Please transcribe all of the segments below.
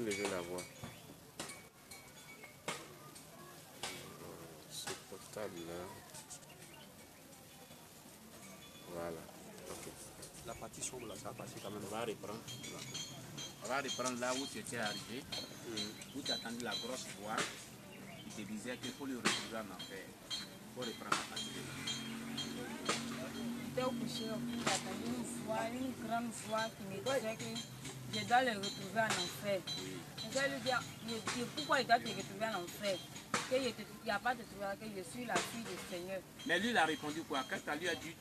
lever la voix. Ce portable là. Voilà. Ok. La partie sombre là, ça va passer quand même. On va reprendre. On va reprendre là où tu étais arrivé, où tu attendais la grosse voix qui te disait qu'il faut le retrouver en enfer. Il faut reprendre la partie de là. J'étais au coucher, j'attendais une grande voix qui me disait que je dois le retrouver en enfer. Je vais lui dire pourquoi il doit te retrouver en enfer. Qu'il n'y a pas de trouver, que je suis la fille du Seigneur. Mais lui, il a répondu quoi? Quand tu lui as dit,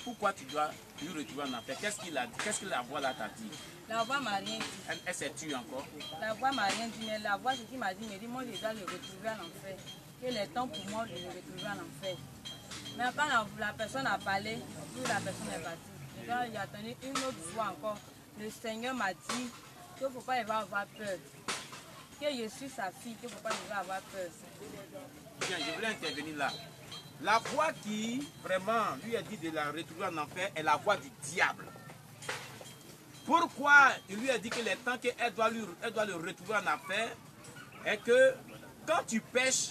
pourquoi tu dois lui retrouver en enfer? Qu'est-ce qu'il a dit? Qu'est-ce que la voix là t'a dit? La voix m'a rien dit. Elle s'est tue encore? La voix m'a rien dit, mais la voix, ce qu'il m'a dit, moi je dois le retrouver en enfer. Il est temps pour moi de le retrouver en enfer. Mais quand la personne a parlé, puis la personne est partie. Quand j'ai attendu une autre fois encore, le Seigneur m'a dit qu'il ne faut pas avoir peur. Que je suis sa fille, qu'il ne faut pas avoir peur. Bien, je voulais intervenir là. La voix qui vraiment lui a dit de la retrouver en enfer est la voix du diable. Pourquoi il lui a dit que les temps qu'elle doit le retrouver en enfer est que quand tu pêches,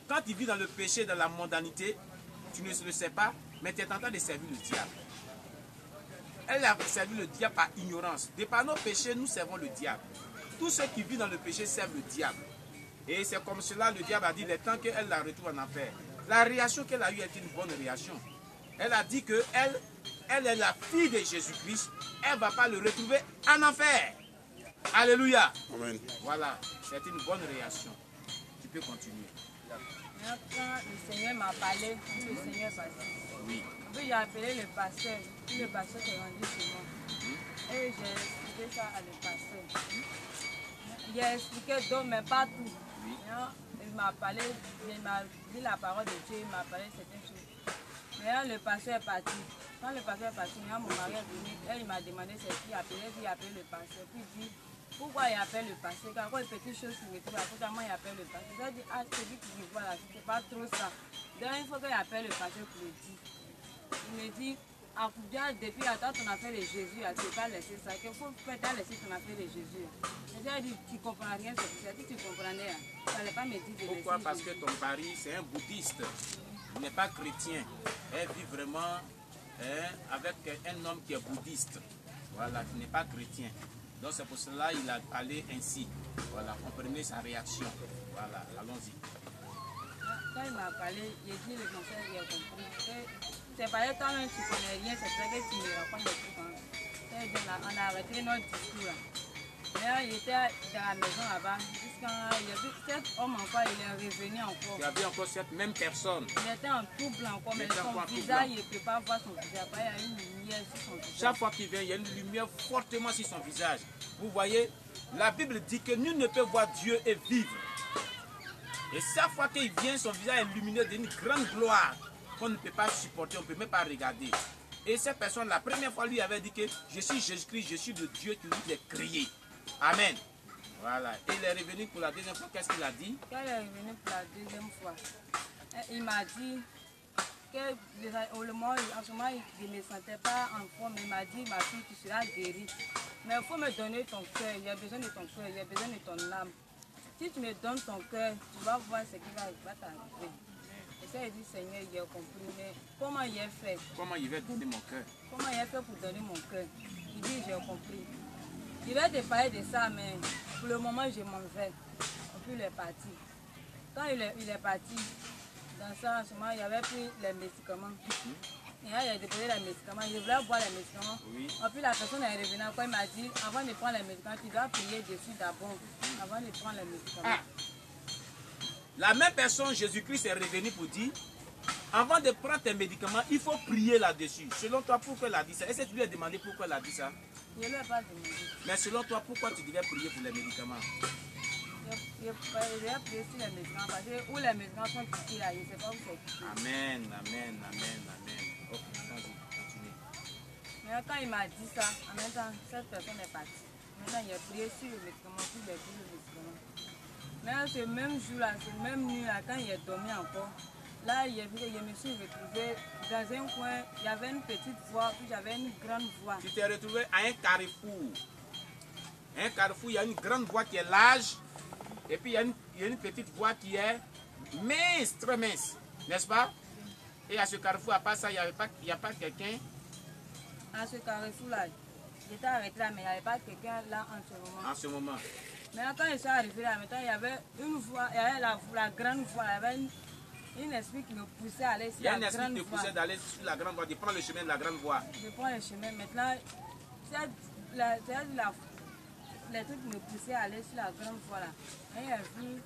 quand tu vis dans le péché, dans la mondanité, tu ne le sais pas, mais tu es en train de servir le diable. Elle a servi le diable par ignorance. De par nos péchés, nous servons le diable. Tous ceux qui vivent dans le péché servent le diable. Et c'est comme cela le diable a dit les temps qu'elle la retrouve en enfer. La réaction qu'elle a eue est une bonne réaction. Elle a dit qu'elle est la fille de Jésus-Christ. Elle ne va pas le retrouver en enfer. Alléluia. Amen. Voilà, c'est une bonne réaction. Tu peux continuer. Quand le Seigneur m'a parlé, le Seigneur est parti. Oui. Puis j'ai appelé le pasteur. Puis le pasteur s'est rendu chez moi. Et j'ai expliqué ça à le pasteur. Il a expliqué d'autres, mais pas tout. Oui. Il m'a parlé, il m'a dit la parole de Dieu, il m'a parlé de certaines choses. Mais le pasteur est parti. Quand le pasteur est parti, mon mari est venu, il m'a demandé c'est qui appelait, puis il a appelé le pasteur. Puis il dit, pourquoi il appelle le pasteur? Quand il y a une petite chose qui me trouve, pourquoi il appelle le pasteur? J'ai dit, ah, c'est lui qui me voit là, c'est pas trop ça. Donc il faut qu'il appelle le pasteur pour le dire. Il me dit, depuis à ton affaire de Jésus, tu n'as pas laissé ça, qu'il faut que tu aies laissé ton affaire de Jésus. J'ai dit, tu ne comprends rien, c'est dit que tu comprenais. Tu n'allais pas me dire de laisser. Pourquoi? Parce que ton mari, c'est un bouddhiste. Il n'est pas chrétien. Elle vit vraiment avec un homme qui est bouddhiste. Voilà, qui n'est pas chrétien. Donc c'est pour cela qu'il a parlé ainsi. Voilà, comprenez sa réaction. Voilà, allons-y. Quand il m'a parlé, j'ai dit le conseil, il a compris. C'est pas toi-même, tu ne connais rien, c'est vrai que tu me racontes des trucs. On a arrêté notre discours là. D'ailleurs, il était dans la maison là-bas. Jusqu'à cet homme encore, il est revenu encore. Il y avait encore cette même personne. Il était en tout blanc encore, mais son visage, il ne peut pas voir son visage. Il y a une lumière sur son visage. Chaque fois qu'il vient, il y a une lumière fortement sur son visage. Vous voyez, la Bible dit que nul ne peut voir Dieu et vivre. Et chaque fois qu'il vient, son visage est lumineux d'une grande gloire qu'on ne peut pas supporter, on ne peut même pas regarder. Et cette personne, la première fois, lui avait dit que je suis Jésus-Christ, je suis le Dieu qui lui a créé. Amen. Voilà. Et il est revenu pour la deuxième fois. Qu'est-ce qu'il a dit? Quand il est revenu pour la deuxième fois, il m'a dit que en ce moment, il ne me sentait pas en forme. Il m'a dit, ma fille, tu seras guérie. Mais il faut me donner ton cœur. Il y a besoin de ton cœur, il y a besoin de ton âme. Si tu me donnes ton cœur, tu vas voir ce qui va t'arriver. Et ça, il dit, Seigneur, il a compris. Mais comment il a fait? Comment il va donner mon cœur? Comment il a fait pour donner mon cœur? Il dit, j'ai compris. Je vais te parler de ça, mais pour le moment, je m'en vais. Et puis, il est parti. Quand il est parti, dans ça, en ce moment, il avait pris les médicaments. Et là, il a déposé les médicaments. Je voulais boire les médicaments. Oui. Et puis, la personne est revenue. Après, il m'a dit, avant de prendre les médicaments, tu dois prier dessus d'abord, avant de prendre les médicaments. Ah. La même personne, Jésus-Christ, est revenu pour dire, avant de prendre tes médicaments, il faut prier là-dessus. Selon toi, pourquoi elle a dit ça? Est-ce que tu lui as demandé pourquoi elle a dit ça? Je ne lui ai pas demandé. Mais selon toi, pourquoi tu devais prier pour les médicaments? Je vais prier sur les médicaments parce que où les médicaments sont ici, là, je ne sais pas où c'est. Amen, amen, amen, amen. Ok, continue. Mais quand il m'a dit ça, en même temps, cette personne est partie. Maintenant, il a prié sur le médicament, puis il a pris le médicament. Mais ce même jour-là, ce même nuit-là, quand il est dormi encore, là, je me suis retrouvée dans un coin, il y avait une petite voie, puis j'avais une grande voie. Tu t'es retrouvé à un carrefour. Un carrefour, il y a une grande voie qui est large. Et puis il y a une petite voie qui est mince, très mince. N'est-ce pas? Et à ce carrefour, à part ça, il n'y a pas quelqu'un. À ce carrefour-là, j'étais arrêté là, mais il n'y avait pas quelqu'un là en ce moment. En ce moment. Maintenant, quand je suis arrivé là, maintenant, il y avait une voie, il y avait la grande voie, il y avait une esprit qui me poussait à aller sur Il y a la un esprit grande qui te voie. poussait d'aller sur la grande voie, de prendre le chemin de la grande voie. Je prends le chemin. Maintenant, les trucs me poussaient à aller sur la grande voie là. Et il y a vu,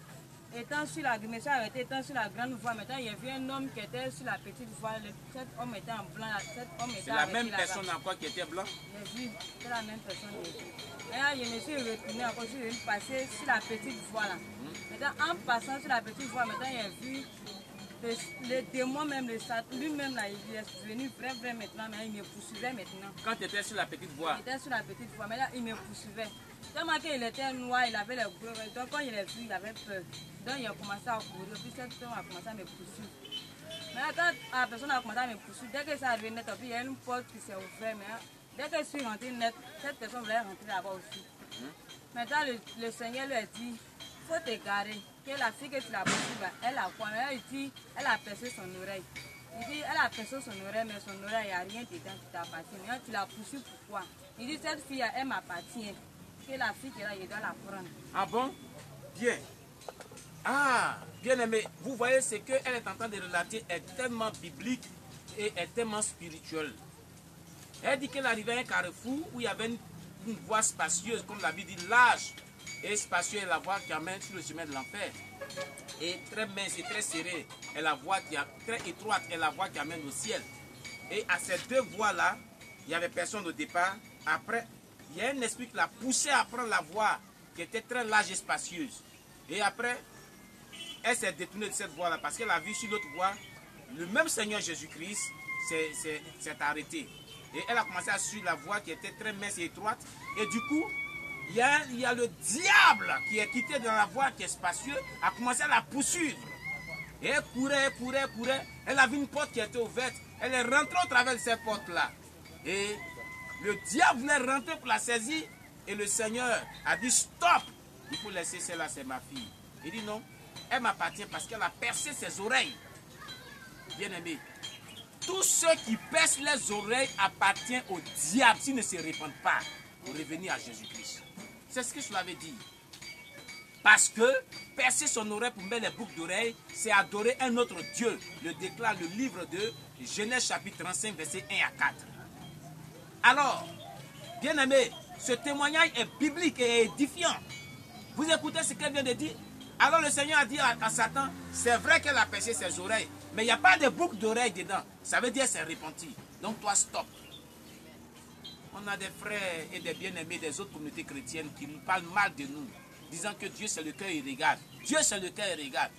je me suis arrêté étant sur la grande voie. Maintenant, il y a vu un homme qui était sur la petite voie. Cet homme était en blanc là. Cet homme était C'est la arrêté même là-bas. personne encore qui était blanc. J'ai vu, c'est la même personne que j'ai vu. Et là, je me suis retourné encore, je suis venu passer sur la petite voie là. Maintenant, en passant sur la petite voie, maintenant, j'ai vu le démon même, le Satan, lui-même là, il est venu vrai maintenant, mais il me poursuivait maintenant. Quand tu étais sur la petite voie. Il était sur la petite voie, mais là, il me poursuivait. Tellement qu'il était noir, il avait les gros, donc quand il est vu, il avait peur. Donc il a commencé à courir, puis cet homme a commencé à me poursuivre. Mais là, quand la personne a commencé à me poursuivre, dès que ça arrivé net, puis il y a une porte qui s'est ouverte, mais dès que je suis rentré net, cette personne voulait rentrer là-bas aussi. Maintenant, le Seigneur lui a dit, il faut te garer, que la fille que tu l'as poursuivre, elle a quoi? Mais elle dit, elle a percé son oreille. Il dit, elle a percé son oreille, mais son oreille, il n'y a rien dedans qui t'appartient. Maintenant, tu la poursuives pourquoi? Il dit, cette fille, elle m'appartient. Que la fille qui est là, je dois la prendre. Ah bon? Bien. Ah, bien aimé, vous voyez ce qu'elle est en train de relater est tellement biblique et est tellement spirituel. Elle dit qu'elle arrivait à un carrefour où il y avait une voie spacieuse, comme la Bible dit, large et spacieuse, la voie qui amène sur le chemin de l'enfer. Et très mince et très serrée, et la voie qui a très étroite, et la voie qui amène au ciel. Et à ces deux voies-là, il n'y avait personne au départ. Après, il y a un esprit qui l'a poussé à prendre la voie qui était très large et spacieuse. Et après, elle s'est détournée de cette voie-là parce qu'elle a vu sur l'autre voie, le même Seigneur Jésus-Christ s'est arrêté. Et elle a commencé à suivre la voie qui était très mince et étroite. Et du coup, il y a le diable qui est quitté dans la voie qui est spacieuse, a commencé à la poursuivre. Et elle courait. Elle a vu une porte qui était ouverte. Elle est rentrée au travers de cette porte-là. Et le diable voulait rentrer pour la saisir. Et le Seigneur a dit stop. Il faut laisser celle-là, c'est ma fille. Il dit non, elle m'appartient parce qu'elle a percé ses oreilles. Bien aimé, tous ceux qui percent les oreilles appartiennent au diable s'ils ne se répandent pas pour revenir à Jésus-Christ. C'est ce que je l'avais dit. Parce que percer son oreille pour mettre les boucles d'oreilles, c'est adorer un autre Dieu. Le déclare le livre de Genèse chapitre 35, versets 1 à 4. Alors, bien aimé, ce témoignage est biblique et édifiant. Vous écoutez ce qu'elle vient de dire? Alors le Seigneur a dit à Satan, c'est vrai qu'elle a percé ses oreilles, mais il n'y a pas de boucle d'oreilles dedans. Ça veut dire qu'elle s'est repentie. Donc toi, stop. On a des frères et des bien-aimés des autres communautés chrétiennes qui nous parlent mal de nous, disant que Dieu c'est le cœur et regarde. Dieu c'est le cœur et regarde.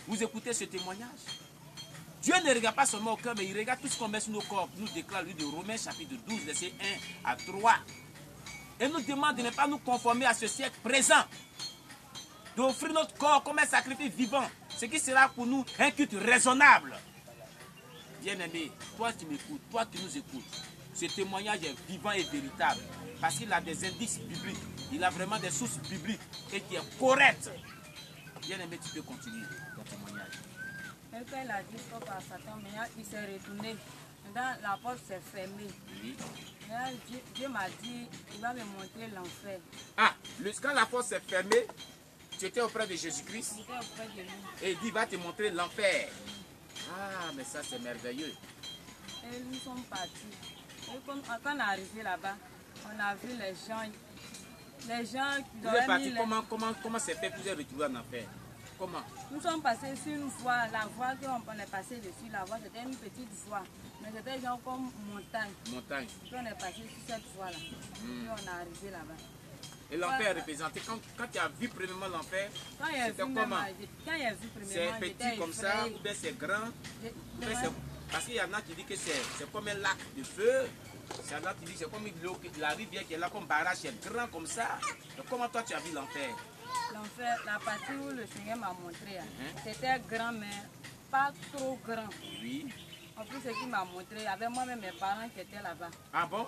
Vous écoutez ce témoignage? Dieu ne regarde pas seulement au cœur, mais il regarde tout ce qu'on met sur nos corps. Nous déclare lui de Romains chapitre 12, verset 1 à 3. Et nous demande de ne pas nous conformer à ce siècle présent. D'offrir notre corps comme un sacrifice vivant, ce qui sera pour nous un culte raisonnable. Bien-aimé, toi qui m'écoutes, toi qui nous écoutes, ce témoignage est vivant et véritable parce qu'il a des indices bibliques, il a vraiment des sources bibliques et qui est correct. Bien-aimé, tu peux continuer ton témoignage. Et quand il a dit stop à Satan, maintenant il s'est retourné. Maintenant la porte s'est fermée. Oui. Maintenant, Dieu m'a dit, il va me montrer l'enfer. Ah, quand la porte s'est fermée, tu étais auprès de Jésus-Christ J'étais auprès de lui. et il dit, il va te montrer l'enfer. Ah, mais ça c'est merveilleux. Et nous sommes partis. Et quand on est arrivé là-bas, on a vu les gens qui Vous êtes parti, comment c'est fait pour vous retrouver en enfer? Comment? Nous sommes passés sur une voie, la voie qu'on est passé dessus, la voie c'était une petite voie, mais c'était genre comme montagne. Montagne. Puis on est passé sur cette voie-là, puis on est arrivé là-bas. Et l'enfer est représenté. Quand tu as vu premièrement l'enfer, c'était comment? Quand il a vu C'est premièrement, petit comme ça, ou bien c'est grand? Parce qu'il y en a qui disent que c'est comme un lac de feu. Il y en a qui disent que c'est comme la rivière qui est là comme barrage, c'est grand comme ça. Donc comment toi tu as vu l'enfer? L'enfer, la partie où le Seigneur m'a montré, c'était grand mais pas trop grand. Oui. En plus ce qu'il m'a montré, avec moi-même mes parents qui étaient là-bas. Ah bon?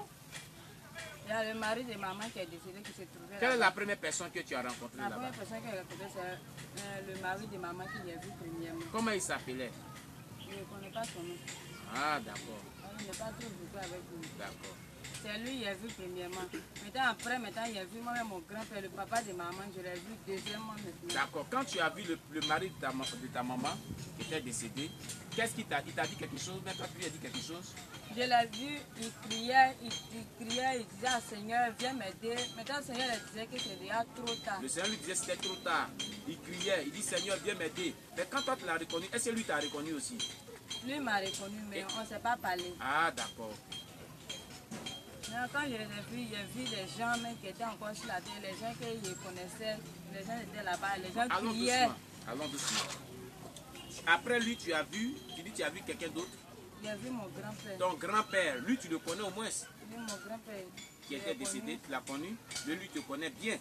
Il y a le mari de maman qui est décédé, qui se trouvait là. Quelle est la première personne que tu as rencontrée La là-bas? première personne que j'ai rencontrée, c'est le mari de maman qui j'ai vu premièrement. Comment il s'appelait? Je ne connais pas son nom. Ah, d'accord. Je n'ai pas trop vécu avec lui. D'accord. C'est lui qui j'ai vu premièrement. Maintenant, j'ai vu moi-même mon grand-père, le papa de maman, je l'ai vu deuxièmement maintenant. D'accord. Quand tu as vu le mari de ta maman qui était décédé, qu'est-ce qu'il t'a dit? Il t'a dit quelque chose? Même toi, tu lui as dit quelque chose? Je l'ai vu, il criait, il disait à Seigneur, viens m'aider. Maintenant, le Seigneur lui disait que c'est déjà trop tard. Le Seigneur lui disait que c'était trop tard. Il criait, il dit Seigneur, viens m'aider. Mais quand toi tu l'as reconnu, est-ce que lui t'a reconnu aussi? Lui m'a reconnu, mais on ne s'est pas parlé. Ah, d'accord. Quand je les ai vus, j'ai vu les gens même qui étaient encore sur la terre, les gens que je connaissais, les gens étaient là-bas, les gens Allons criaient. doucement. Allons doucement. Après lui, tu as vu quelqu'un d'autre? J'ai vu mon grand-père. Ton grand-père, lui tu le connais au moins, Lui, mon grand-père. qui était décédé, tu l'as connu. Lui te connaît bien.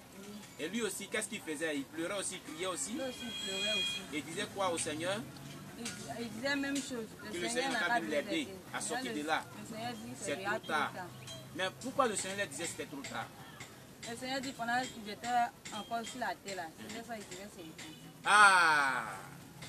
Et lui aussi, qu'est-ce qu'il faisait? Il pleurait aussi, il criait aussi. Lui aussi, il pleurait aussi. Et il disait quoi au Seigneur? Il disait la même chose. Que le Seigneur n'a pas dû l'aider à sortir de là. Le Seigneur dit que C'est c'est trop trop tard. tard. Mais pourquoi le Seigneur disait que c'était trop tard? Le Seigneur dit pendant que j'étais encore sur la terre là, c'était ça, il disait c'est tout. Ah,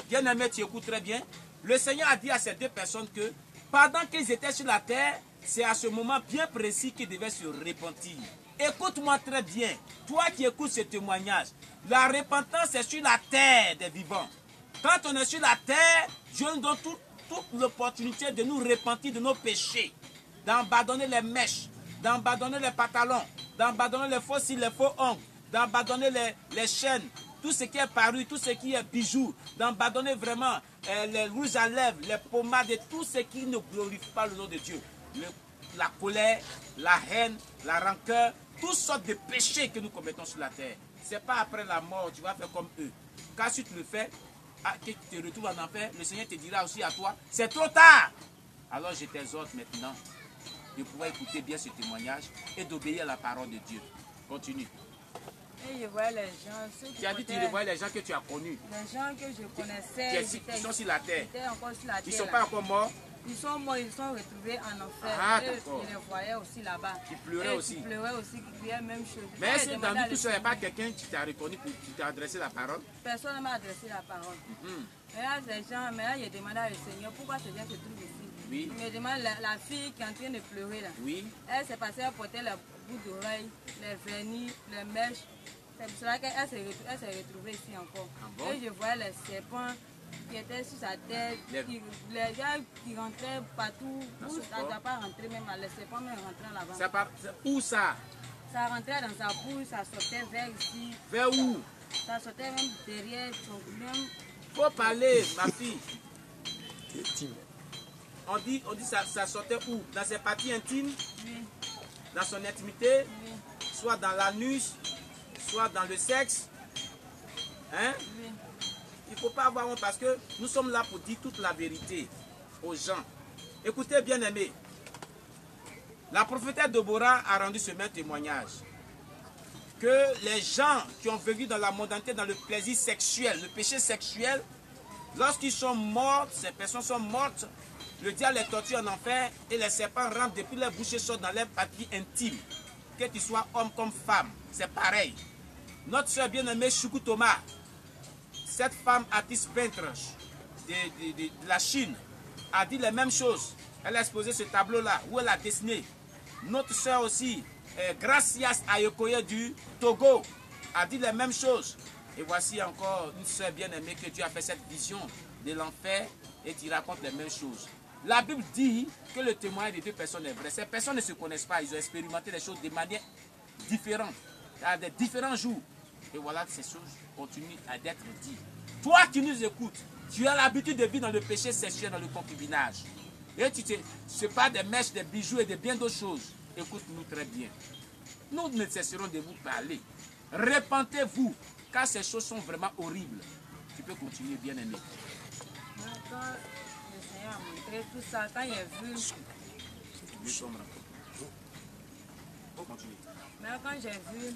bien aimé, tu écoutes très bien. Le Seigneur a dit à ces deux personnes que pendant qu'ils étaient sur la terre, c'est à ce moment bien précis qu'ils devaient se repentir. Écoute-moi très bien. Toi qui écoutes ce témoignage, la repentance est sur la terre des vivants. Quand on est sur la terre, Dieu nous donne toute l'opportunité de nous repentir de nos péchés, d'abandonner les mèches, d'abandonner les pantalons, d'abandonner les faux cils, les faux ongles, d'abandonner les chaînes, tout ce qui est paru, tout ce qui est bijoux, d'abandonner vraiment les rouges à lèvres, les pommades et tout ce qui ne glorifie pas le nom de Dieu. La colère, la haine, la rancœur, toutes sortes de péchés que nous commettons sur la terre. Ce n'est pas après la mort, tu vas faire comme eux. Car si tu le fais, que tu te retrouves en enfer, le Seigneur te dira aussi à toi, c'est trop tard. Alors je t'exhorte maintenant de pouvoir écouter bien ce témoignage et d'obéir à la parole de Dieu. Continue. Et je voyais les gens, ceux qui Tu as dit que tu voyais les gens que tu as connus, les gens que je connaissais, qui sont sur la terre. ils étaient encore sur la terre. Ils ne sont là. pas encore morts. Ils sont morts, ils sont retrouvés en enfer. Ah, Et d'accord. je les voyais aussi là-bas. Qui pleuraient Et aussi. Qui pleuraient aussi, qui criaient la même chose. Mais Quand est-ce j'ai que demandé dans à tout le ça, il n'y a pas Seigneur, quelqu'un qui t'a reconnu, qui t'a adressé la parole? personne ne m'a adressé la parole. Mais là, ces gens, mais là, j'ai demandé à le Seigneur pourquoi ces gens se trouvent ici. Oui. Il me demande la fille qui est en train de pleurer là. Oui. Elle s'est passée à porter les bouts d'oreilles, les vernis, les mèches. C'est pour cela qu'elle s'est retrouvée ici encore. Ah bon? Et je voyais les serpents qui étaient sur sa tête, les gens qui rentraient partout. Dans Où son ça corps. ne doit pas rentrer même là, les serpents même rentraient là-bas. Où ça? Ça rentrait dans sa bouche, ça sortait vers ici, Vers où? ça sortait même derrière, même. Faut parler, ma fille. On dit ça sortait où? Dans ses parties intimes, Oui, dans son intimité, oui, soit dans l'anus, soit dans le sexe. Hein? oui. Il ne faut pas avoir honte parce que nous sommes là pour dire toute la vérité aux gens. Écoutez, bien aimés. La prophétesse Deborah a rendu ce même témoignage. Que les gens qui ont vécu dans la mondanité, dans le plaisir sexuel, le péché sexuel, lorsqu'ils sont morts, ces personnes sont mortes, le diable les torture en enfer et les serpents rentrent depuis les bouches et sortent dans les parties intimes. Que tu sois homme comme femme, c'est pareil. Notre soeur bien-aimée Choukou Thomas, cette femme artiste peintre de la Chine, a dit les mêmes choses. Elle a exposé ce tableau-là où elle a dessiné. Notre soeur aussi, Gracias Ayokoye du Togo, a dit les mêmes choses. Et voici encore une soeur bien-aimée que Dieu a fait cette vision de l'enfer et qui raconte les mêmes choses. La Bible dit que le témoignage des deux personnes est vrai. Ces personnes ne se connaissent pas, ils ont expérimenté les choses de manière différente, à des différents jours. Et voilà que ces choses continuent à être dites. Toi qui nous écoutes, tu as l'habitude de vivre dans le péché sexuel, dans le concubinage. Et tu te parles des mèches, des bijoux et de bien d'autres choses. Écoute-nous très bien. Nous ne cesserons de vous parler. Repentez-vous, car ces choses sont vraiment horribles. Tu peux continuer, bien aimé. Quand le Seigneur a montré tout ça, quand il a vu, Continue. mais quand j'ai vu,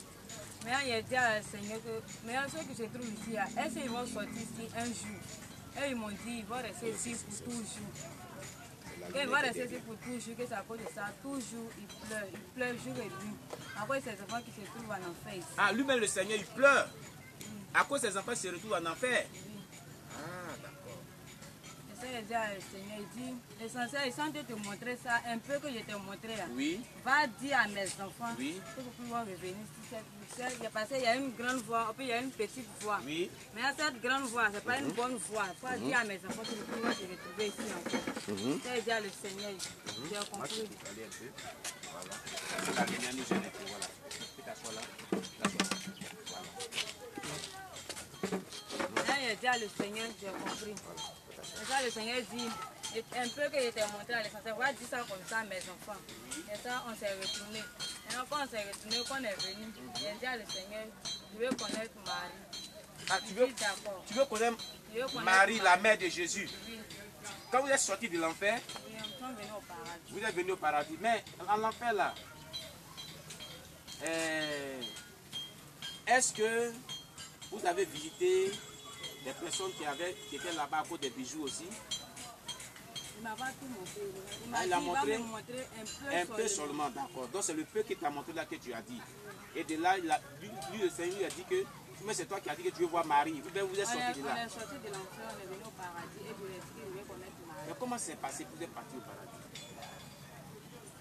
mais il a dit à le Seigneur que, mais ceux qui se trouvent ici, est-ce qu'ils vont sortir ici un jour? Et ils m'ont dit, ils vont rester ici pour toujours. Quand il va rester ici pour toujours, que c'est à cause de ça, toujours il pleure jour et nuit. À cause de ces enfants qui se trouvent en enfer ici. Ah, lui-même le Seigneur, il pleure. À cause de ses enfants qui se retrouvent en enfer. Ah, d'accord. Et ça, il dit à le Seigneur, il dit, l'essentiel, sans Dieu te montrer ça, un peu que je t'ai montré là. Oui. Va dire à mes enfants Oui. que vous pouvez revenir. Parce qu'il y a une grande voix, puis il y a une petite voix. Oui. Mais cette grande voix, ce n'est pas une bonne voix. Il faut dire à mes enfants que vous pouvez se retrouver ici encore. Ça, il dit à le Seigneur, j'ai compris. Voilà. C'est la lumière nous gêne. Voilà. Tu t'assois là. Là, il dit à le Seigneur, j'ai compris. Et ça, le Seigneur dit, un peu que je t'ai montré à l'essentiel, va dire ça comme ça à mes enfants. Et ça, on s'est retourné. Maintenant, quand on s'est retourné, quand on est venu, j'ai dit à le Seigneur, je veux connaître Marie. Ah, Il dit d'accord. tu veux connaître Je veux connaître Marie, la mère de Jésus. Oui, Quand vous êtes sorti de l'enfer, oui, nous sommes venus au paradis. vous êtes venu au paradis. Mais en l'enfer là, est-ce que vous avez visité des personnes qui étaient là-bas à cause des bijoux aussi? Il m'a pas tout montré. Ah, il Il a va montré me montrer un peu seulement, d'accord. Donc c'est le peu qu'il t'a montré là que tu as dit. Et de là, lui le Seigneur lui a dit que, mais c'est toi qui as dit que tu veux voir Marie. Vous êtes sorti de là. On est sorti de l'enfer, on est venu au paradis et je lui ai dit que je veux connaître Marie. Mais comment c'est passé que vous êtes parti au paradis?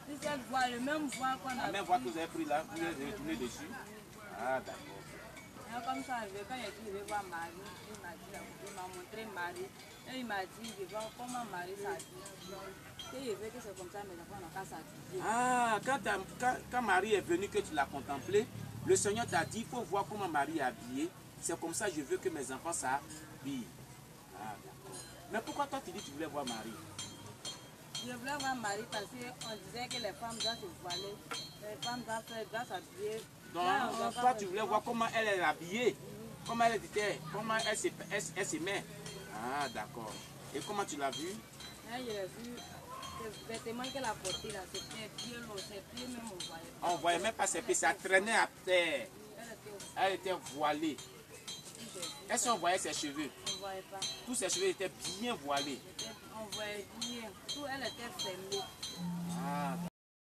C'est cette voix, le même voix qu'on a La même voie que vous avez pris là, vous êtes retourné dessus. Ah, d'accord. Et comme ça, quand il a dit je vais voir Marie, il m'a montré Marie. Et il m'a dit, je vois comment Marie s'habille. Et je veux que c'est comme ça, mes enfants n'ont qu'à s'habiller. Ah, quand Marie est venue, que tu l'as contemplée, le Seigneur t'a dit, il faut voir comment Marie est habillée. C'est comme ça que je veux que mes enfants s'habillent. Ah, d'accord. Mais pourquoi toi tu dis que tu voulais voir Marie? Je voulais voir Marie parce qu'on disait que les femmes doivent se voiler. Les femmes doivent s'habiller. Donc, toi tu voulais voir comment elle est habillée. Comment elle était, comment elle se met. Ah, d'accord. Et comment tu l'as vu? Là, je l'ai vu, les vêtements qu'elle a portés là, c'était bien long, ses pieds même on voyait. On ne voyait même pas ses pieds, ça traînait à terre. Elle était voilée. Est-ce qu'on voyait ses cheveux? On ne voyait pas. Tous ses cheveux étaient bien voilés. On voyait bien. Tout, elle était fermée. Ah,